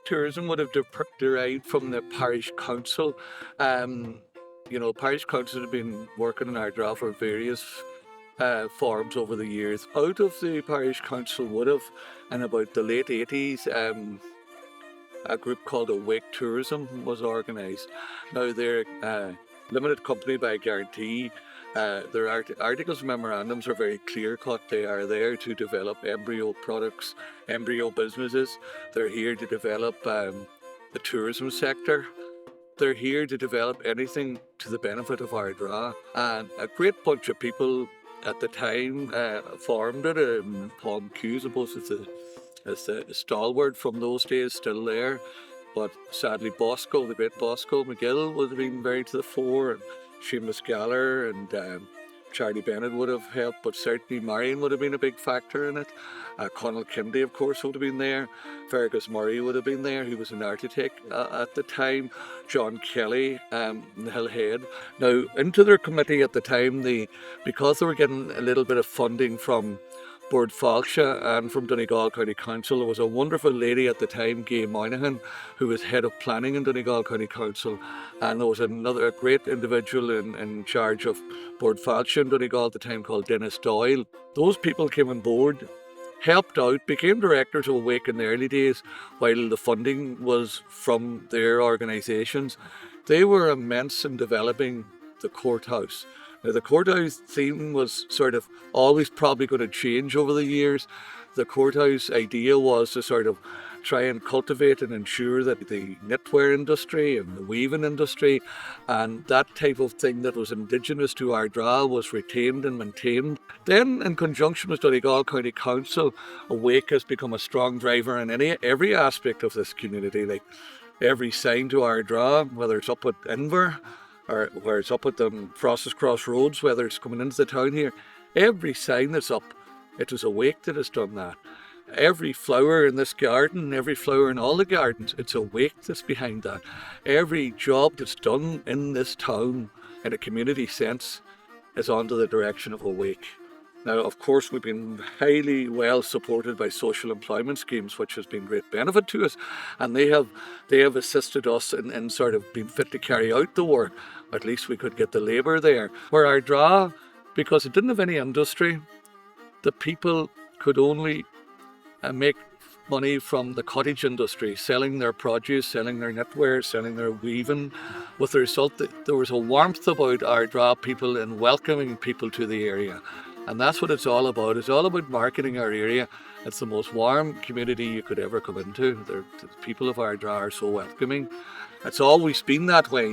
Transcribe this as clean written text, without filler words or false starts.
tourism would have derived from the parish council. Um, parish council have been working in Ardara for various forms over the years. Out of the parish council would have, in about the late 80s, a group called Awake Tourism was organised. Now they're limited company by guarantee. Their articles and memorandums are very clear cut. They are there to develop embryo products, embryo businesses. They're here to develop the tourism sector. They're here to develop anything to the benefit of Ardara. And a great bunch of people at the time formed it. Paul McHugh, I suppose, is the stalwart from those days, still there. But sadly, Bosco, the great Bosco McGill, would have been very to the fore, and Seamus Galler and Charlie Bennett would have helped, but certainly Marion would have been a big factor in it. Conal Kennedy, of course, would have been there. Fergus Murray would have been there, who was an architect at the time. John Kelly, in the Hillhead. Now, into their committee at the time, because they were getting a little bit of funding from Bord Fáilte and from Donegal County Council, there was a wonderful lady at the time, Gay Moynihan, who was head of planning in Donegal County Council, and there was a great individual in charge of Bord Fáilte in Donegal at the time called Dennis Doyle. Those people came on board, helped out, became directors of Awake in the early days while the funding was from their organisations. They were immense in developing the courthouse. Now, the courthouse theme was sort of always probably going to change over the years. The courthouse idea was to sort of try and cultivate and ensure that the knitwear industry and the weaving industry and that type of thing that was indigenous to Ardara was retained and maintained. Then, in conjunction with Donegal County Council, Awake has become a strong driver in every aspect of this community. Like every sign to Ardara, whether it's up at Inver, or where it's up at the Frost's Cross Roads, whether it's coming into the town here, every sign that's up, it was Awake that has done that. Every flower in this garden, every flower in all the gardens, it's Awake that's behind that. Every job that's done in this town in a community sense is under the direction of Awake. Now, of course, we've been highly well supported by social employment schemes, which has been great benefit to us, and they have assisted us in sort of being fit to carry out the work. At least we could get the labour there. Where Ardara, because it didn't have any industry, the people could only make money from the cottage industry, selling their produce, selling their knitwear, selling their weaving, with the result that there was a warmth about Ardara people in welcoming people to the area. And that's what it's all about. It's all about marketing our area. It's the most warm community you could ever come into. The people of Ardara are so welcoming. It's always been that way,